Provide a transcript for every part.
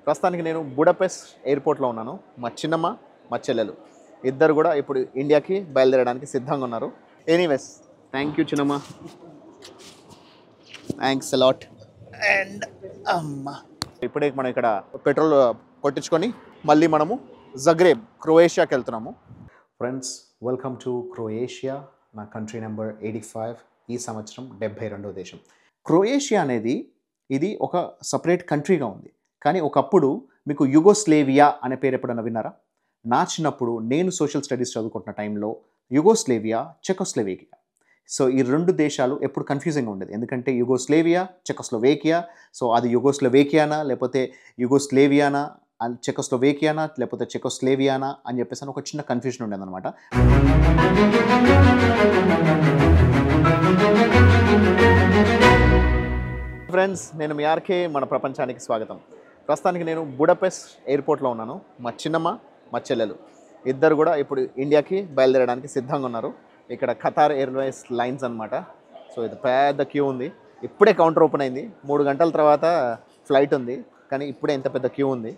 ప్రస్తుతానికి నేను బుడపెస్ట్ ఎయిర్పోర్ట్లో ఉన్నాను. మా చిన్నమ్మ, మా చెల్లెలు ఇద్దరు కూడా ఇప్పుడు ఇండియాకి బయలుదేరడానికి సిద్ధంగా ఉన్నారు. ఎనీవేస్, థ్యాంక్ యూ చిన్నమ్మ, థ్యాంక్స్ అలాట్. అండ్ అమ్మ ఇప్పుడే మనం ఇక్కడ పెట్రోల్ కొట్టించుకొని మళ్ళీ మనము జగ్రేబ్, క్రొయేషియాకి వెళ్తున్నాము. ఫ్రెండ్స్, వెల్కమ్ టు క్రొయేషియా, నా కంట్రీ నెంబర్ 85. ఈ సంవత్సరం 72వ దేశం. క్రొయేషియా అనేది ఇది ఒక సపరేట్ కంట్రీగా ఉంది. కానీ ఒకప్పుడు మీకు యుగోస్లేవియా అనే పేరు ఎప్పుడన్నా విన్నారా? నా చిన్నప్పుడు నేను సోషల్ స్టడీస్ చదువుకుంటున్న టైంలో యుగోస్లేవియా, చెకోస్లోవేకియా, సో ఈ రెండు దేశాలు ఎప్పుడు కన్ఫ్యూజింగ్గా ఉండేది. ఎందుకంటే యుగోస్లేవియా, చెకోస్లోవేకియా, సో అది యుగోస్లోవేకియానా లేకపోతే యుగోస్లేవియానా, చెకోస్లోవేకియానా లేకపోతే చెకోస్లేవియానా అని చెప్పేసి ఒక చిన్న కన్ఫ్యూజన్ ఉండేదన్నమాట. ఫ్రెండ్స్, నేను మీ ఆర్కే, మన ప్రపంచానికి స్వాగతం. ప్రస్తుతానికి నేను బుడపెస్ట్ ఎయిర్పోర్ట్లో ఉన్నాను. మా చిన్నమ్మ, మా చెల్లెలు ఇద్దరు కూడా ఇప్పుడు ఇండియాకి బయలుదేరడానికి సిద్ధంగా ఉన్నారు. ఇక్కడ ఖతార్ ఎయిర్వేస్ లైన్స్ అనమాట. సో ఇది పెద్ద క్యూ ఉంది. ఇప్పుడే కౌంటర్ ఓపెన్ అయింది. 3 గంటల తర్వాత ఫ్లైట్ ఉంది, కానీ ఇప్పుడే ఇంత పెద్ద క్యూ ఉంది.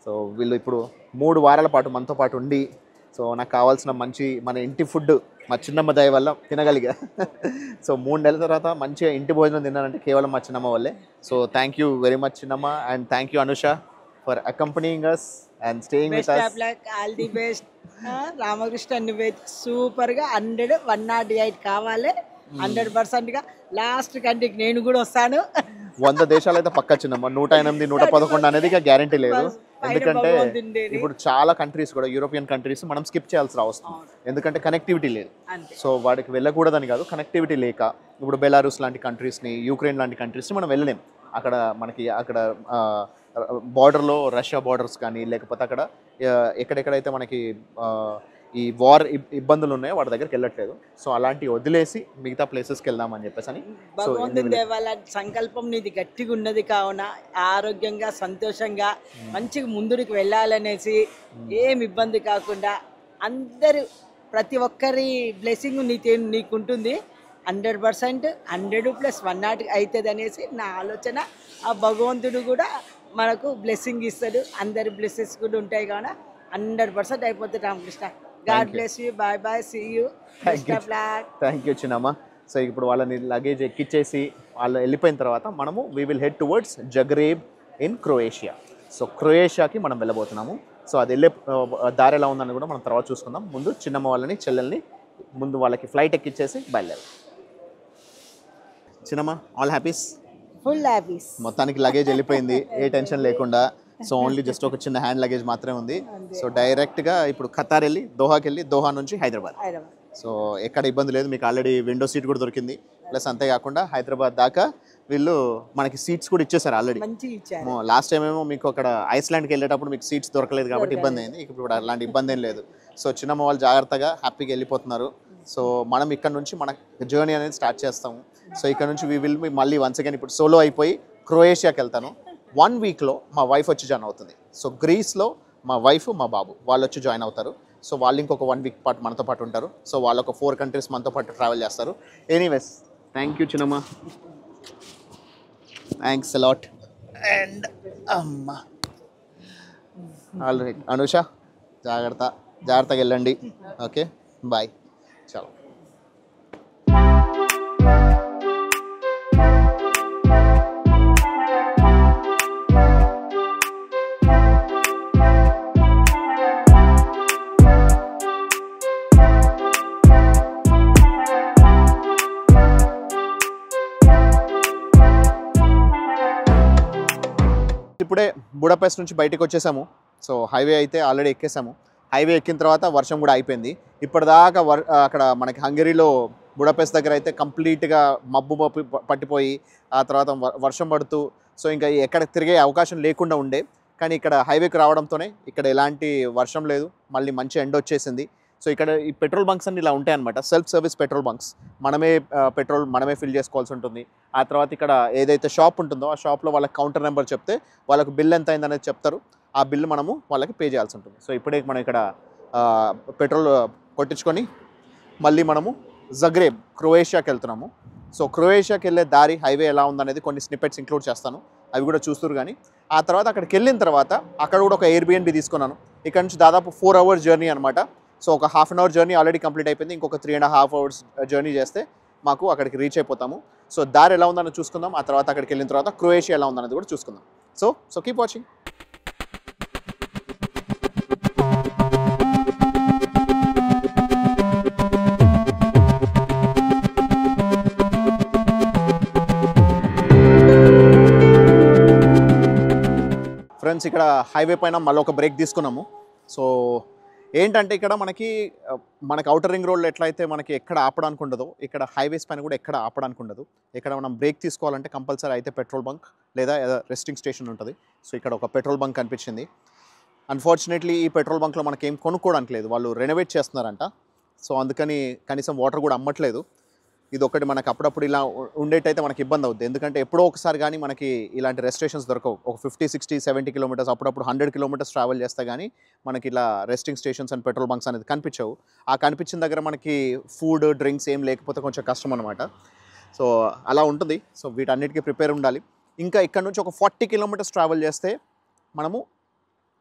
సో వీళ్ళు ఇప్పుడు 3 వారాల పాటు మనతో పాటు ఉండి, సో నాకు కావాల్సిన మంచి మన ఇంటి ఫుడ్ మా చిన్నమ్మ దయ వల్ల తినగలిగా. సో 3 నెలల తర్వాత మంచిగా ఇంటి భోజనం తిన్నానంటే కేవలం మా చిన్నమ్మ వల్లే. So thank you very much చిన్నమ్మ, and thank you Anusha for accompanying us and staying with us. Best of luck, all the best. Ramakrishna నువ్వే సూపర్గా 108 కావాలి, 100% గా లాస్ట్ కంటికి నేను కూడా వస్తాను. 100 దేశాలు అయితే పక్క చిన్నమ్మ, 108, 111 అనేది ఇక గ్యారంటీ లేదు. ఎందుకంటే ఇప్పుడు చాలా కంట్రీస్ కూడా, యూరోపియన్ కంట్రీస్ మనం స్కిప్ చేయాల్సి వస్తుంది. ఎందుకంటే కనెక్టివిటీ లేదు. సో వాడికి వెళ్ళకూడదని కాదు, కనెక్టివిటీ లేక ఇప్పుడు బెలారూస్ లాంటి కంట్రీస్ని, యూక్రెయిన్ లాంటి కంట్రీస్ని మనం వెళ్ళలేం. అక్కడ మనకి అక్కడ బార్డర్లో రష్యా బార్డర్స్ కానీ, లేకపోతే అక్కడ ఎక్కడెక్కడైతే మనకి ఈ వార్ ఇబ్బందులు ఉన్నాయో వాటి దగ్గరికి వెళ్ళట్లేదు. సో అలాంటివి వదిలేసి మిగతా ప్లేసెస్కి వెళ్దామని చెప్పేసి అని భగవంతుని దేవాల సంకల్పం నీది గట్టిగా ఉన్నది కావున ఆరోగ్యంగా, సంతోషంగా, మంచిగా ముందుకు వెళ్ళాలనేసి ఏం ఇబ్బంది కాకుండా అందరూ ప్రతి ఒక్కరి బ్లెస్సింగ్ నీకుంటుంది. 100%, 100+100 అవుతుంది అనేసి నా ఆలోచన. ఆ భగవంతుడు కూడా మనకు బ్లెస్సింగ్ ఇస్తాడు. అందరి బ్లెస్సింగ్స్ కూడా ఉంటాయి కావున 100% అయిపోతుంది. Ramakrishna, god bless you, bye bye, see you, best of luck. Thank you చిన్నమ్మ. సో ఇప్పుడు వాళ్ళని లగేజ్ ఎక్కిచ్చేసి వాళ్ళు వెళ్ళిపోయిన తర్వాత మనము we will head towards Zagreb in Croatia. So క్రొయేషియాకి మనం వెళ్ళబోతున్నాము. సో అది వెళ్ళే దారి ఎలా ఉందని కూడా మనం తర్వాత చూసుకుందాం. ముందు చిన్నమ్మ వాళ్ళని, చెల్లెల్ని ముందు వాళ్ళకి ఫ్లైట్ ఎక్కిచ్చేసి బయలుదేరు. చిన్నమ్మ, ఆల్ హ్యాపీస్? Full happies. మొత్తానికి లగేజ్ వెళ్ళిపోయింది, ఏ టెన్షన్ లేకుండా. సో ఓన్లీ జస్ట్ ఒక చిన్న హ్యాండ్ లగేజ్ మాత్రమే ఉంది. సో డైరెక్ట్గా ఇప్పుడు ఖతార్ వెళ్ళి దోహాకి వెళ్ళి, దోహా నుంచి హైదరాబాద్. సో ఎక్కడ ఇబ్బంది లేదు, మీకు ఆల్రెడీ విండో సీట్ కూడా దొరికింది. ప్లస్ అంతేకాకుండా హైదరాబాద్ దాకా వీళ్ళు మనకి సీట్స్ కూడా ఇచ్చేసారు ఆల్రెడీ. లాస్ట్ టైం ఏమో మీకు అక్కడ ఐస్లాండ్కి వెళ్ళేటప్పుడు మీకు సీట్స్ దొరకలేదు కాబట్టి ఇబ్బంది అయింది. ఇప్పుడు అలాంటి ఇబ్బంది ఏం లేదు. సో చిన్నమ్మ వాళ్ళు జాగ్రత్తగా హ్యాపీగా వెళ్ళిపోతున్నారు. సో మనం ఇక్కడ నుంచి మన జర్నీ అనేది స్టార్ట్ చేస్తాము. సో ఇక్కడ నుంచి వీ విల్ మళ్ళీ వన్స్ అగైన్ ఇప్పుడు సోలో అయిపోయి క్రొయేషియాకి వెళ్తాను. 1 వీక్లో మా వైఫ్ వచ్చి జాయిన్ అవుతుంది. సో గ్రీస్లో మా వైఫ్, మా బాబు వాళ్ళు వచ్చి జాయిన్ అవుతారు. సో వాళ్ళు ఇంకొక 1 వీక్ పాటు మనతో పాటు ఉంటారు. సో వాళ్ళు ఒక 4 కంట్రీస్ మనతో పాటు ట్రావెల్ చేస్తారు. ఎనీవేస్, థ్యాంక్ యూ చిన్నమ్మ, థ్యాంక్స్ అలాట్. అండ్ అమ్మ ఆల్ రైట్ అనుష, జాగ్రత్తగా వెళ్ళండి. Okay, bye. చలో. ఇప్పుడే బుడపెస్ట్ నుంచి బయటకు వచ్చేసాము. సో హైవే అయితే ఆల్రెడీ ఎక్కేసాము. హైవే ఎక్కిన తర్వాత వర్షం కూడా అయిపోయింది. ఇప్పటిదాకా అక్కడ మనకి హంగరీలో బుడపెస్ట్ దగ్గర అయితే కంప్లీట్గా మబ్బు పట్టిపోయి ఆ తర్వాత వర్షం పడుతూ, సో ఇంకా ఎక్కడ తిరిగే అవకాశం లేకుండా ఉండే. కానీ ఇక్కడ హైవేకి రావడంతోనే ఇక్కడ ఎలాంటి వర్షం లేదు, మళ్ళీ మంచి ఎండ వచ్చేసింది. సో ఇక్కడ ఈ పెట్రోల్ బంక్స్ అన్ని ఇలా ఉంటాయి అనమాట, self service petrol bunks. Petrol మనమే ఫిల్ చేసుకోవాల్సి ఉంటుంది. ఆ తర్వాత ఇక్కడ ఏదైతే షాప్ ఉంటుందో ఆ షాప్లో వాళ్ళకి కౌంటర్ నెంబర్ చెప్తే వాళ్ళకు బిల్ ఎంత అయిందనేది చెప్తారు. ఆ బిల్లు మనము వాళ్ళకి పే చేయాల్సి ఉంటుంది. సో ఇప్పుడే మనం ఇక్కడ పెట్రోల్ కొట్టించుకొని మళ్ళీ మనము జగ్రేబ్, క్రొయేషియాకి వెళ్తున్నాము. సో క్రొయేషియాకి వెళ్ళే దారి, హైవే ఎలా ఉందనేది కొన్ని స్నిప్పెట్స్ ఇంక్లూడ్ చేస్తాను. అవి కూడా చూస్తారు. కానీ ఆ తర్వాత అక్కడికి వెళ్ళిన తర్వాత అక్కడ కూడా ఒక ఎయిర్బిఎన్బి తీసుకున్నాను. ఇక్కడ నుంచి దాదాపు 4 hours జర్నీ అనమాట. సో ఒక ½ hour జర్నీ ఆల్రెడీ కంప్లీట్ అయిపోయింది. ఇంకొక 3.5 hours జర్నీ చేస్తే మాకు అక్కడికి రీచ్ అయిపోతాము. సో దారి ఎలా ఉందని చూసుకుందాం. ఆ తర్వాత అక్కడికి వెళ్ళిన తర్వాత క్రొయేషియా ఎలా ఉందన్నది కూడా చూసుకుందాం. So keep watching. ఫ్రెండ్స్, ఇక్కడ హైవే పైన మళ్ళీ ఒక బ్రేక్ తీసుకున్నాము. సో ఏంటంటే ఇక్కడ మనకి అవుటర్ రింగ్ రోడ్లో ఎట్లయితే మనకి ఎక్కడ ఆపడానికి ఉండదు, ఇక్కడ హైవేస్ పైన కూడా ఎక్కడ ఆపడానికి ఉండదు. ఇక్కడ మనం బ్రేక్ తీసుకోవాలంటే కంపల్సరీ అయితే పెట్రోల్ బంక్ లేదా రెస్టింగ్ స్టేషన్ ఉంటుంది. సో ఇక్కడ ఒక పెట్రోల్ బంక్ కనిపించింది. అన్ఫార్చునేట్లీ ఈ పెట్రోల్ బంక్లో మనకేం కొనుక్కోవడానికి లేదు, వాళ్ళు రెనోవేట్ చేస్తున్నారంట. సో అందుకని కనీసం వాటర్ కూడా అమ్మట్లేదు. ఇది ఒకటి మనకు అప్పుడప్పుడు ఇలా ఉండేటైతే మనకి ఇబ్బంది అవుతుంది. ఎందుకంటే ఎప్పుడో ఒకసారి కానీ మనకి ఇలాంటి రెస్ట్రేషన్స్ దొరకవు. ఒక 50, 60, 70 kilometers, అప్పుడప్పుడు 100 kilometers ట్రావెల్ చేస్తే కానీ మనకి ఇలా resting stations and petrol bunks అనేది కనిపించవు. ఆ కనిపించిన దగ్గర మనకి ఫుడ్, డ్రింక్స్ ఏం లేకపోతే కొంచెం కష్టం అనమాట. సో అలా ఉంటుంది. సో వీటన్నిటికీ ప్రిపేర్ ఉండాలి. ఇంకా ఇక్కడ నుంచి ఒక 40 kilometers ట్రావెల్ చేస్తే మనము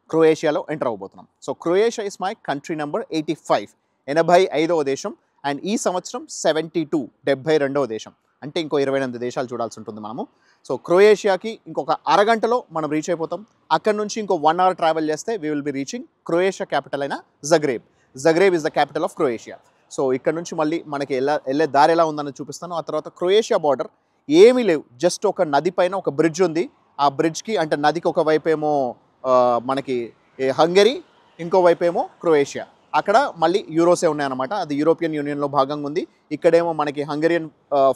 క్రొయేషియాలో ఎంటర్ అవబోతున్నాం. So Croatia is my country number 85, 85వ దేశం. అండ్ ఈ సంవత్సరం 72, 72వ దేశం. అంటే ఇంకో 28 దేశాలు చూడాల్సి ఉంటుంది మనము. సో క్రొయేషియాకి ఇంకొక అరగంటలో మనం రీచ్ అయిపోతాం. అక్కడ నుంచి ఇంకో 1 hour ట్రావెల్ చేస్తే we will be reaching Croatia capital అయిన Zagreb. Zagreb is the capital of Croatia. So ఇక్కడ నుంచి మళ్ళీ మనకి వెళ్ళే దారి ఎలా ఉందని చూపిస్తాను. ఆ తర్వాత క్రొయేషియా బార్డర్ ఏమీ లేవు, జస్ట్ ఒక నది పైన ఒక బ్రిడ్జ్ ఉంది. ఆ బ్రిడ్జ్కి అంటే నదికి ఒకవైపు ఏమో మనకి హంగరీ, ఇంకోవైపు ఏమో క్రొయేషియా. అక్కడ మళ్ళీ యూరోసే ఉన్నాయన్నమాట. అది యూరోపియన్ యూనియన్లో భాగంగా ఉంది. ఇక్కడేమో మనకి హంగరియన్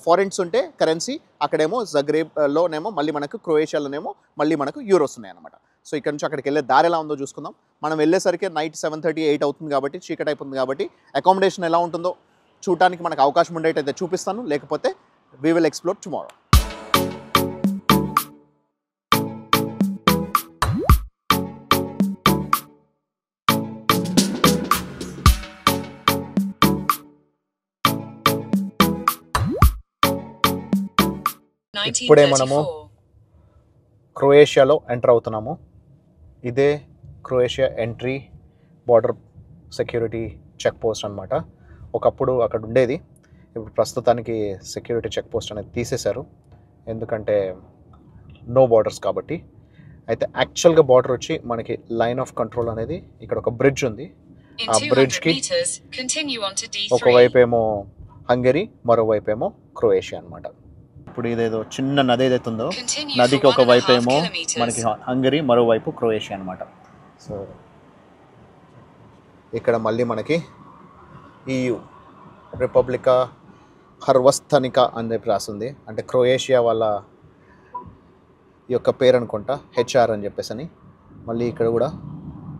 ఫారెన్స్ ఉంటే కరెన్సీ, అక్కడేమో జగ్రేబ్లోనేమో మళ్ళీ మనకు క్రొయేషియాలోనేమో మళ్ళీ మనకు యూరోస్ ఉన్నాయన్నమాట. సో ఇక్కడ నుంచి అక్కడికి వెళ్ళే దారి ఎలా ఉందో చూసుకుందాం. మనం వెళ్ళేసరికి నైట్ 7:30, 8 అవుతుంది కాబట్టి, చీకటి అయిపోతుంది కాబట్టి అకామిడేషన్ ఎలా ఉంటుందో చూడటానికి మనకు అవకాశం ఉండేటైతే చూపిస్తాను. లేకపోతే వీ విల్ ఎక్స్ప్లోర్ టుమారో. ఇప్పుడే మనము క్రొయేషియాలో ఎంటర్ అవుతున్నాము. ఇదే Croatia entry border security check post అనమాట. ఒకప్పుడు అక్కడ ఉండేది, ఇప్పుడు ప్రస్తుతానికి సెక్యూరిటీ చెక్ పోస్ట్ అనేది తీసేశారు, ఎందుకంటే నో బార్డర్స్ కాబట్టి. అయితే యాక్చువల్గా బార్డర్ వచ్చి మనకి లైన్ ఆఫ్ కంట్రోల్ అనేది ఇక్కడ ఒక బ్రిడ్జ్ ఉంది. ఆ బ్రిడ్జ్కి ఒకవైపు ఏమో హంగరీ, మరోవైపు ఏమో క్రొయేషియా అనమాట. ఇప్పుడు ఇదేదో చిన్న నది ఏదైతే ఉందో, నదికి ఒకవైపు ఏమో మనకి హంగరీ, మరోవైపు క్రొయేషియా అనమాట. సో ఇక్కడ మళ్ళీ మనకి EU రిపబ్లికా హర్వస్థనికా అని చెప్పి రాస్తుంది. అంటే క్రొయేషియా వాళ్ళ యొక్క పేరు అనుకుంటా, HR అని చెప్పేసి అని. మళ్ళీ ఇక్కడ కూడా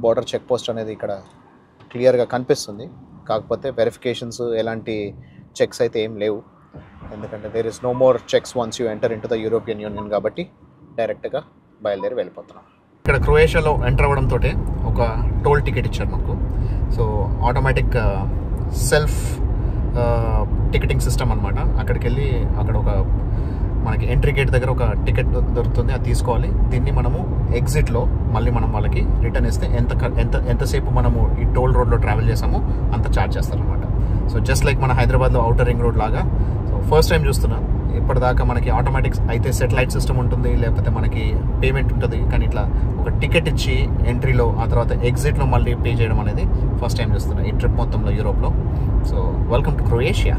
బార్డర్ చెక్ పోస్ట్ అనేది ఇక్కడ క్లియర్గా కనిపిస్తుంది. కాకపోతే వెరిఫికేషన్స్ ఎలాంటి చెక్స్ అయితే ఏం లేవు, ఎందుకంటే there is no more checks once you enter into the European Union కాబట్టి డైరెక్ట్గా బయలుదేరి వెళ్ళిపోతున్నాం. ఇక్కడ క్రొయేషియాలో ఎంటర్ అవ్వడంతో ఒక టోల్ టికెట్ ఇచ్చారు మాకు. So automatic self ticketing system అనమాట. అక్కడికి వెళ్ళి అక్కడ ఒక మనకి ఎంట్రీ గేట్ దగ్గర ఒక టికెట్ దొరుకుతుంది, అది తీసుకోవాలి. దీన్ని మనము ఎగ్జిట్లో మళ్ళీ మనం వాళ్ళకి రిటర్న్ ఇస్తే ఎంతసేపు మనము ఈ టోల్ రోడ్లో ట్రావెల్ చేసామో అంత ఛార్జ్ చేస్తారనమాట. సో జస్ట్ లైక్ మన హైదరాబాద్లో అవుటర్ రింగ్ రోడ్ లాగా. సో ఫస్ట్ టైం చూస్తున్నా. ఇప్పటిదాకా మనకి ఆటోమేటిక్ అయితే సెటిలైట్ సిస్టమ్ ఉంటుంది, లేకపోతే మనకి పేమెంట్ ఉంటుంది. కానీ ఇట్లా ఒక టికెట్ ఇచ్చి ఎంట్రీలో, ఆ తర్వాత ఎగ్జిట్లో మళ్ళీ పే చేయడం అనేది ఫస్ట్ టైం చూస్తున్నా ఈ ట్రిప్ మొత్తంలో యూరోప్లో. So welcome to Croatia.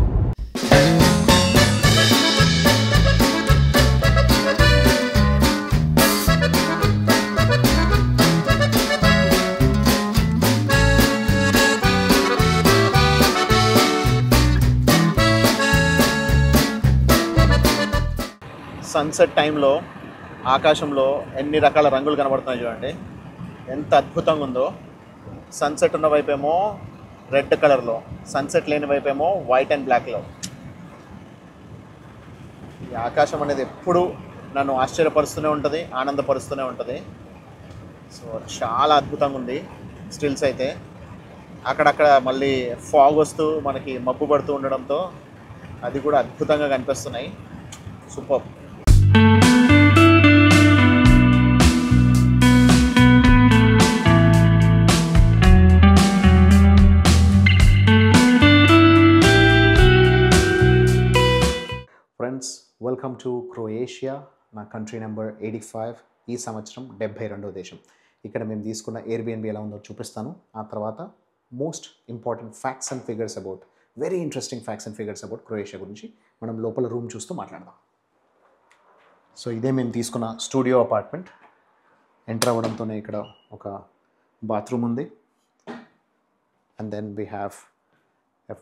Sunset టైంలో ఆకాశంలో ఎన్ని రకాల రంగులు కనబడుతున్నాయి చూడండి, ఎంత అద్భుతంగా ఉందో. సన్సెట్ ఉన్న వైపేమో రెడ్ కలర్లో, సన్సెట్ లేని వైపేమో వైట్ అండ్ బ్లాక్లో. ఈ ఆకాశం అనేది ఎప్పుడు నన్ను ఆశ్చర్యపరుస్తూనే ఉంటుంది, ఆనందపరుస్తూనే ఉంటుంది. సో చాలా అద్భుతంగా ఉంది. స్టిల్స్ అయితే అక్కడక్కడ మళ్ళీ ఫాగ్ వస్తూ మనకి మబ్బు పడుతూ ఉండడంతో అది కూడా అద్భుతంగా కనిపిస్తున్నాయి. సూపర్. టు క్రొయేషియా, నా కంట్రీ నెంబర్ 85. ఈ సంవత్సరం 72వ దేశం. ఇక్కడ మేము తీసుకున్న ఎయిర్బిఎన్బి ఎలా ఉందో చూపిస్తాను. ఆ తర్వాత most important facts and figures about, very interesting facts and figures about Croatia గురించి మనం లోపల రూమ్ చూస్తూ మాట్లాడదాం. సో ఇదే మేము తీసుకున్న స్టూడియో అపార్ట్మెంట్. ఎంటర్ అవ్వడంతోనే ఇక్కడ ఒక బాత్రూమ్ ఉంది. And then we have a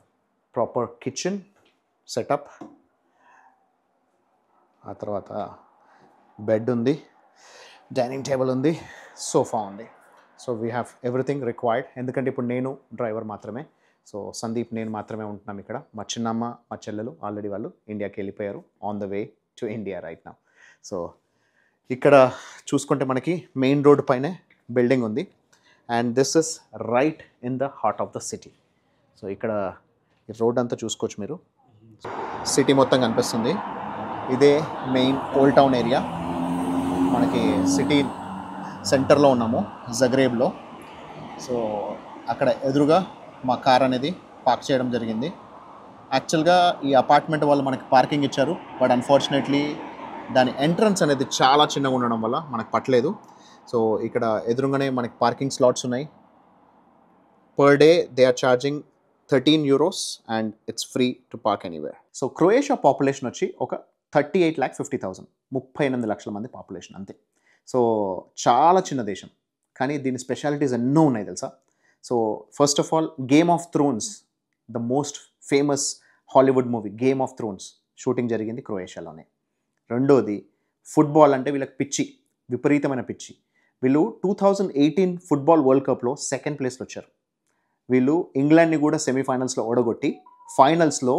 proper kitchen setup. ఆ తర్వాత బెడ్ ఉంది, డైనింగ్ టేబుల్ ఉంది, సోఫా ఉంది. So we have everything required. ఎందుకంటే ఇప్పుడు నేను డ్రైవర్ మాత్రమే, సో సందీప్ నేను మాత్రమే ఉంటున్నాం ఇక్కడ. మా చిన్నమ్మ మా చెల్లెలు ఆల్రెడీ వాళ్ళు ఇండియాకి వెళ్ళిపోయారు, on the way to India right now. So ఇక్కడ చూసుకుంటే మనకి మెయిన్ రోడ్ పైనే బిల్డింగ్ ఉంది. And this is right in the heart of the city. So ఇక్కడ ఈ రోడ్ అంతా చూసుకోవచ్చు మీరు, సిటీ మొత్తం కనిపిస్తుంది. ఇదే మెయిన్ ఓల్డ్ టౌన్ ఏరియా. మనకి సిటీ సెంటర్లో ఉన్నాము, జగ్రేబ్లో. సో అక్కడ ఎదురుగా మా కార్ అనేది పార్క్ చేయడం జరిగింది. యాక్చువల్గా ఈ అపార్ట్మెంట్ వాళ్ళు మనకి పార్కింగ్ ఇచ్చారు, బట్ అన్ఫార్చునేట్లీ దాని ఎంట్రన్స్ అనేది చాలా చిన్నగా ఉండడం వల్ల మనకు పట్టలేదు. సో ఇక్కడ ఎదురుగానే మనకి పార్కింగ్ స్లాట్స్ ఉన్నాయి. Per day they are charging €13 and it's free to park anywhere. So Croatia population వచ్చి ఒక 38,50,000, 38 లక్షల మంది పాపులేషన్ అంతే. సో చాలా చిన్న దేశం, కానీ దీని స్పెషాలిటీస్ ఎన్నో ఉన్నాయి తెలుసా. So first of all, game of Thrones, the most famous Hollywood movie game of Thrones shooting జరిగింది క్రొయేషియాలోనే. రెండోది, ఫుట్బాల్ అంటే వీళ్ళకి పిచ్చి, విపరీతమైన పిచ్చి. వీళ్ళు 2018 ఫుట్బాల్ వరల్డ్ కప్లో సెకండ్ ప్లేస్లో వచ్చారు. వీళ్ళు ఇంగ్లాండ్ని కూడా సెమీఫైనల్స్లో ఓడగొట్టి ఫైనల్స్లో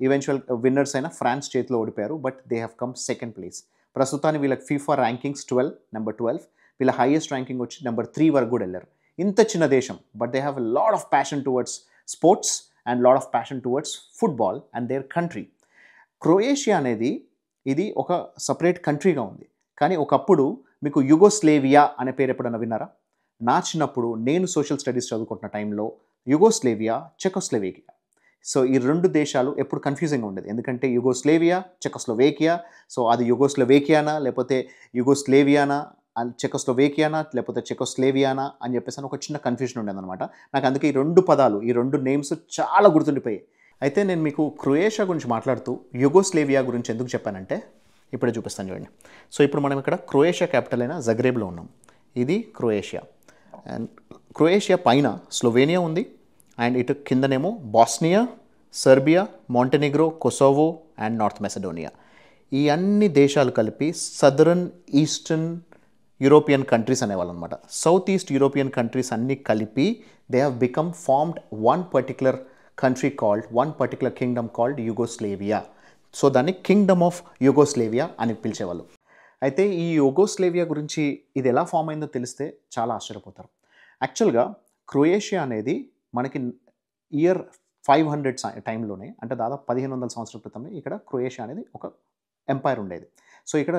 ఈవెన్చువల్ విన్నర్స్ అయిన ఫ్రాన్స్ చేతిలో ఓడిపోయారు. But they have come second place. ప్రస్తుతానికి వీళ్ళకి ఫీఫా ర్యాంకింగ్స్ నెంబర్ 12. వీళ్ళ హైయెస్ట్ ర్యాంకింగ్ వచ్చి నెంబర్ 3 వరకు కూడా వెళ్ళారు. ఇంత చిన్న దేశం, but they have a lot of passion towards sports and lot of passion towards football and there country. Croatia అనేది ఇది ఒక సపరేట్ కంట్రీగా ఉంది. కానీ ఒకప్పుడు మీకు యుగోస్లేవియా అనే పేరు ఎప్పుడన్నా విన్నారా? నా చిన్నప్పుడు నేను సోషల్ స్టడీస్ చదువుకుంటున్న టైంలో యుగోస్లేవియా, చెకోస్లోవేకియా, సో ఈ రెండు దేశాలు ఎప్పుడు కన్ఫ్యూజింగ్గా ఉండేది. ఎందుకంటే యుగోస్లేవియా, చెకోస్లోవేకియా, సో అది యుగోస్లోవేకియానా లేకపోతే యుగోస్లేవియానా, చెకోస్లోవేకియానా లేకపోతే చెకోస్లేవియానా అని చెప్పేసి ఒక చిన్న కన్ఫ్యూజన్ ఉండేదన్నమాట. నాకు అందుకే ఈ రెండు పదాలు, ఈ రెండు నేమ్స్ చాలా గుర్తుండిపోయాయి. అయితే నేను మీకు క్రొయేషియా గురించి మాట్లాడుతూ యుగోస్లేవియా గురించి ఎందుకు చెప్పానంటే ఇప్పుడే చూపిస్తాను చూడండి. సో ఇప్పుడు మనం ఇక్కడ క్రొయేషియా క్యాపిటల్ అయిన జగ్రేబ్లో ఉన్నాం. ఇది క్రొయేషియా. అండ్ క్రొయేషియా పైన స్లోవేనియా ఉంది, అండ్ ఇటు కిందనేమో Bosnia, Serbia, Montenegro, Kosovo and north Macedonia. ఈ అన్ని దేశాలు కలిపి సదరన్ ఈస్టర్న్ యూరోపియన్ కంట్రీస్ అనేవాళ్ళు అనమాట. సౌత్ ఈస్ట్ యూరోపియన్ కంట్రీస్ అన్నీ కలిపి they have become formed one particular country called, one particular Kingdom called Yugoslavia. So దాన్ని కింగ్డమ్ ఆఫ్ యుగోస్లేవియా అని పిలిచేవాళ్ళు. అయితే ఈ యుగోస్లేవియా గురించి ఇది ఎలా ఫామ్ అయిందో తెలిస్తే చాలా ఆశ్చర్యపోతారు. యాక్చువల్గా క్రొయేషియా అనేది మనకి ఇయర్ 500 టైంలోనే, అంటే దాదాపు 1500 సంవత్సరాల క్రితమే ఇక్కడ క్రొయేషియా అనేది ఒక ఎంపైర్ ఉండేది. సో ఇక్కడ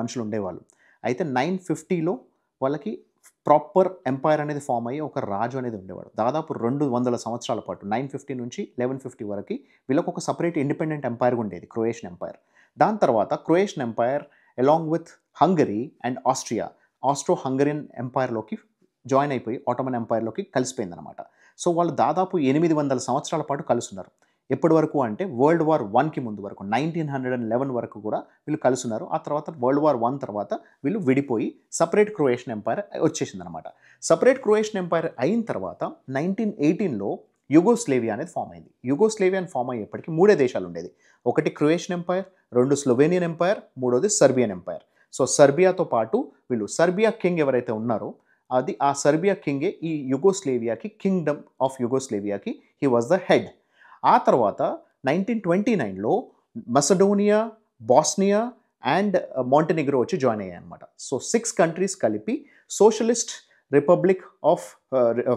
మనుషులు ఉండేవాళ్ళు. అయితే 950లో వాళ్ళకి ప్రాపర్ ఎంపైర్ అనేది ఫామ్ అయ్యి ఒక రాజు అనేది ఉండేవాడు. దాదాపు 200 సంవత్సరాల పాటు 950 నుంచి 1150 వరకు వీళ్ళకి ఒక సపరేట్ ఇండిపెండెంట్ ఎంపైర్ ఉండేది, క్రొయేషియన్ ఎంపైర్. దాని తర్వాత Croatian empire along with Hungary and Austro Hungarian ఎంపైర్లోకి జాయిన్ అయిపోయి ఆటోమన్ ఎంపైర్లోకి కలిసిపోయిందనమాట. సో వాళ్ళు దాదాపు 800 సంవత్సరాల పాటు కలుస్తున్నారు. ఎప్పటి వరకు అంటే వరల్డ్ వార్ 1కి ముందు వరకు, 1911 వరకు కూడా వీళ్ళు కలుస్తున్నారు. ఆ తర్వాత వరల్డ్ వార్ 1 తర్వాత వీళ్ళు విడిపోయి సపరేట్ క్రొయేషియన్ ఎంపైర్ వచ్చేసిందనమాట. సపరేట్ క్రొయేషియన్ ఎంపైర్ అయిన తర్వాత 1918లో యుగోస్లేవియా అనేది ఫామ్ అయింది. యుగోస్లేవియా ఫామ్ అయ్యేప్పటికీ 3 దేశాలు ఉండేది. ఒకటి క్రొయేషియన్ ఎంపైర్, 2 స్లోవేనియన్ ఎంపైర్, 3వది సర్బియన్ ఎంపైర్. సో సర్బియాతో పాటు వీళ్ళు సర్బియా కింగ్ ఎవరైతే ఉన్నారో అది ఆ సర్బియా కింగే ఈ యుగోస్లేవియాకి, కింగ్డమ్ ఆఫ్ యుగోస్లేవియాకి హీ వాజ్ ద హెడ్. ఆ తర్వాత 1929లో మెసడోనియా, బాస్నియా అండ్ మాంటెనిగ్రో వచ్చి జాయిన్ అయ్యాయి అనమాట. సో 6 కంట్రీస్ కలిపి socialist republic of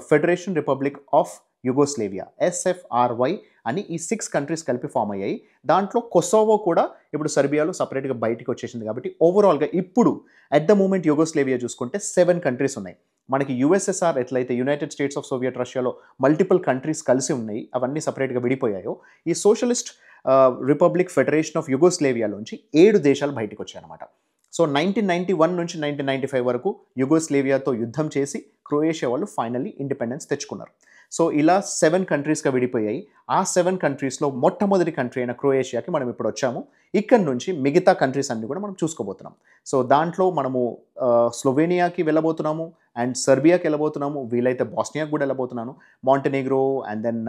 federation republic of Yugoslavia, SFRY అని ఈ 6 కంట్రీస్ కలిపి ఫామ్ అయ్యాయి. దాంట్లో కొసోవో కూడా ఇప్పుడు సర్బియాలో సపరేట్గా బయటికి వచ్చేసింది. కాబట్టి ఓవరాల్గా ఇప్పుడు అట్ ద మూమెంట్ యుగోస్లేవియా చూసుకుంటే 7 కంట్రీస్ ఉన్నాయి. మనకి యుఎస్ఎస్ఆర్ ఎట్లయితే యునైటెడ్ స్టేట్స్ ఆఫ్ సోవియట్ రష్యాలో మల్టిపుల్ కంట్రీస్ కలిసి ఉన్నాయి, అవన్నీ సపరేట్గా విడిపోయాయో, ఈ సోషలిస్ట్ రిపబ్లిక్ ఫెడరేషన్ ఆఫ్ యుగోస్లేవియాలోంచి 7 దేశాలు బయటకు వచ్చాయన్నమాట. సో 1991 నుంచి 1995 వరకు యుగోస్లేవియాతో యుద్ధం చేసి క్రొయేషియా వాళ్ళు ఫైనల్లీ ఇండిపెండెన్స్ తెచ్చుకున్నారు. సో ఇలా 7 కంట్రీస్గా విడిపోయాయి. ఆ 7 కంట్రీస్లో మొట్టమొదటి కంట్రీ అయిన క్రొయేషియాకి మనం ఇప్పుడు వచ్చాము. ఇక్కడ నుంచి మిగతా కంట్రీస్ అన్ని కూడా మనం చూసుకోబోతున్నాం. సో దాంట్లో మనము స్లోవేనియాకి వెళ్ళబోతున్నాము, అండ్ సర్బియాకి వెళ్ళబోతున్నాము, వీలైతే బాస్నియాకి కూడా వెళ్ళబోతున్నాను, మాంటెనెగ్రో అండ్ దెన్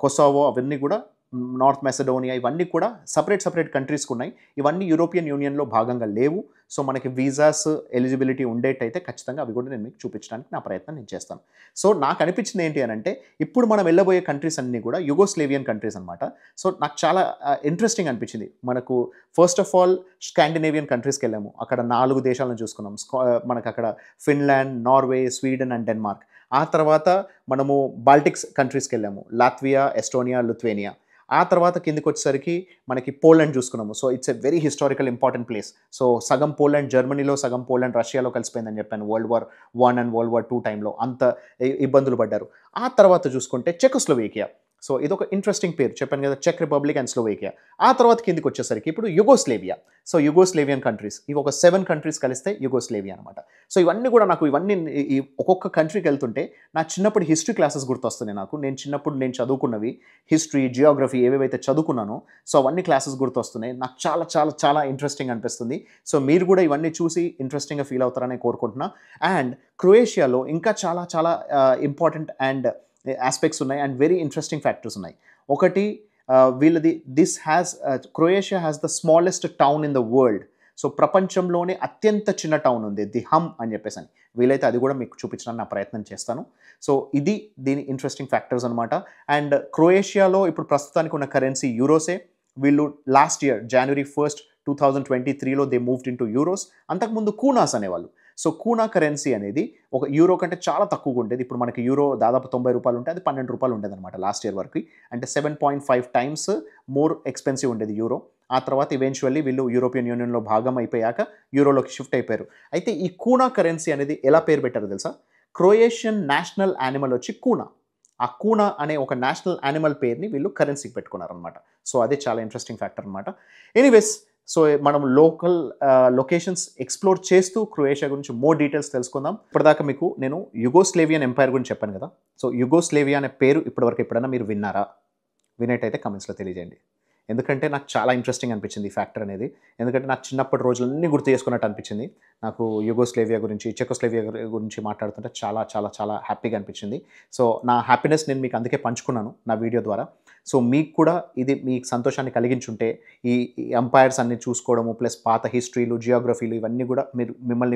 కొసావో, అవన్నీ కూడా నార్త్ మెసడోనియా, ఇవన్నీ కూడా సపరేట్ కంట్రీస్కి ఉన్నాయి. ఇవన్నీ యూరోపియన్ యూనియన్లో భాగంగా లేవు. సో మనకి వీసాస్ ఎలిజిబిలిటీ ఉండేటైతే ఖచ్చితంగా అవి కూడా నేను మీకు చూపించడానికి నా ప్రయత్నం నేను చేస్తాను. సో నాకు అనిపించింది ఏంటి అని అంటే, ఇప్పుడు మనం వెళ్ళబోయే కంట్రీస్ అన్నీ కూడా యుగోస్లేవియన్ కంట్రీస్ అనమాట. సో నాకు చాలా ఇంట్రెస్టింగ్ అనిపించింది. మనకు ఫస్ట్ ఆఫ్ ఆల్ స్కాండినేవియన్ కంట్రీస్కి వెళ్ళాము, అక్కడ 4 దేశాలను చూసుకున్నాం. మనకు అక్కడ Finland, Norway, Sweden and Denmark. ఆ తర్వాత మనము బాల్టిక్స్ కంట్రీస్కి వెళ్ళాము, లాత్వియా, ఎస్టోనియా, లిథువేనియా. ఆ తర్వాత కిందికి వచ్చేసరికి మనకి పోలాండ్ చూసుకున్నాము. So it's a very historical important place. So సగం పోలాండ్ జర్మనీలో, సగం పోలాండ్ రష్యాలో కలిసిపోయిందని చెప్పాను. World War I and World War II టైంలో అంత ఇబ్బందులు పడ్డారు. ఆ తర్వాత చూసుకుంటే చెకోస్లోవేకియా. సో ఇదొక ఇంట్రెస్టింగ్ పేరు, చెప్పాను కదా, చెక్ రిపబ్లిక్ అండ్ స్లోవేకియా. ఆ తర్వాత కిందికి వచ్చేసరికి ఇప్పుడు యుగోస్లేవియా. సో యుగోస్లేవియన్ కంట్రీస్, ఇవి ఒక 7 కంట్రీస్ కలిస్తే యుగోస్లేవియా అనమాట. సో ఇవన్నీ కూడా నాకు ఈ ఒక్కొక్క కంట్రీకి వెళ్తుంటే నా చిన్నప్పుడు హిస్టరీ క్లాసెస్ గుర్తొస్తున్నాయి నాకు. నేను చిన్నప్పుడు నేను చదువుకున్నవి హిస్టరీ, జియోగ్రఫీ ఏవేవైతే చదువుకున్నానో, సో అవన్నీ క్లాసెస్ గుర్తొస్తున్నాయి. నాకు చాలా చాలా చాలా ఇంట్రెస్టింగ్ అనిపిస్తుంది. సో మీరు కూడా ఇవన్నీ చూసి ఇంట్రెస్టింగ్గా ఫీల్ అవుతారని కోరుకుంటున్నా. అండ్ క్రొయేషియాలో ఇంకా చాలా చాలా ఇంపార్టెంట్ అండ్ ఆస్పెక్ట్స్ ఉన్నాయి అండ్ వెరీ ఇంట్రెస్టింగ్ ఫ్యాక్టర్స్ ఉన్నాయి. ఒకటి, వీళ్ళది Croatia has the smallest town in the world. So ప్రపంచంలోనే అత్యంత చిన్న టౌన్ ఉంది, ది హమ్ అని చెప్పేసి అని. వీలైతే అది కూడా మీకు చూపించడానికి నా ప్రయత్నం చేస్తాను. సో ఇది దీని ఇంట్రెస్టింగ్ ఫ్యాక్టర్స్ అనమాట. అండ్ క్రొయేషియాలో ఇప్పుడు ప్రస్తుతానికి ఉన్న కరెన్సీ యూరోసే. వీళ్ళు లాస్ట్ ఇయర్ January 1st, 2023లో they moved into euros. అంతకుముందు కూనాస్ అనేవాళ్ళు. సో కూనా కరెన్సీ అనేది ఒక యూరో కంటే చాలా తక్కువగా ఉండేది. ఇప్పుడు మనకి యూరో దాదాపు 90 రూపాయలు ఉంటే అది 12 రూపాయలు ఉండేది అనమాట లాస్ట్ ఇయర్ వరకు. అంటే 7.5 టైమ్స్ మోర్ ఎక్స్పెన్సివ్ ఉండేది యూరో. ఆ తర్వాత ఈవెన్చువల్లీ వీళ్ళు యూరోపియన్ యూనియన్లో భాగం అయిపోయాక యూరోలోకి షిఫ్ట్ అయిపోయారు. అయితే ఈ కూనా కరెన్సీ అనేది ఎలా పేరు పెట్టారో తెలుసా? క్రొయేషియన్ నేషనల్ యానిమల్ వచ్చి కూనా. ఆ కూనా అనే ఒక నేషనల్ యానిమల్ పేరుని వీళ్ళు కరెన్సీకి పెట్టుకున్నారనమాట. సో అదే చాలా ఇంట్రెస్టింగ్ ఫ్యాక్టర్ అనమాట. ఎనీవేస్, సో మనం లోకల్ లొకేషన్స్ ఎక్స్ప్లోర్ చేస్తూ క్రొయేషియా గురించి మోర్ డీటెయిల్స్ తెలుసుకుందాం. ఇప్పటిదాకా మీకు నేను యుగోస్లేవియన్ ఎంపైర్ గురించి చెప్పాను కదా. సో యుగోస్లేవియా అనే పేరు ఇప్పటివరకు ఎప్పుడైనా మీరు విన్నారా? వినేటైతే కమెంట్స్లో తెలియజేయండి. ఎందుకంటే నాకు చాలా ఇంట్రెస్టింగ్ అనిపించింది ఈ ఫ్యాక్టర్ అనేది. ఎందుకంటే నాకు చిన్నప్పటి రోజులన్నీ గుర్తు చేసుకున్నట్టు అనిపించింది. నాకు యుగోస్లేవియా గురించి, చెకోస్లేవియా గురించి మాట్లాడుతుంటే చాలా చాలా చాలా హ్యాపీగా అనిపించింది. సో నా హ్యాపీనెస్ నేను మీకు అందుకే పంచుకున్నాను నా వీడియో ద్వారా. సో మీకు కూడా ఇది మీకు సంతోషాన్ని కలిగించుంటే, ఈ ఎంపైర్స్ అన్ని చూసుకోవడము ప్లస్ పాత హిస్టరీలు, జియోగ్రఫీలు ఇవన్నీ కూడా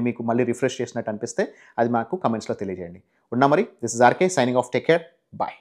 మీకు మళ్ళీ రిఫ్రెష్ చేసినట్టు అనిపిస్తే అది మాకు కమెంట్స్లో తెలియజేయండి. ఉన్నా మరి, this is RK signing off. Take care, bye.